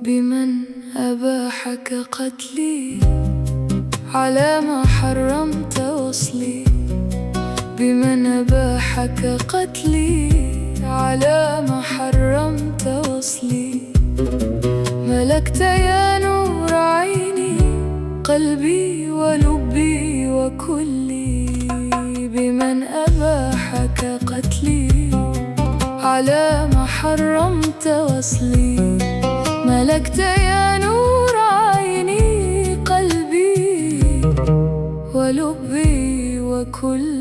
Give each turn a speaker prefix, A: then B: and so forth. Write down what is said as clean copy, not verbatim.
A: بمن أباحك قتلي على ما حرمت وصلي. بمن أباحك قتلي على ما حرمت وصلي. ملكت يا نور عيني قلبي ولبي وكلي. بمن أباحك قتلي على ما حرمت وصلي. ملكت يا نور عيني قلبي ولبي وكلي.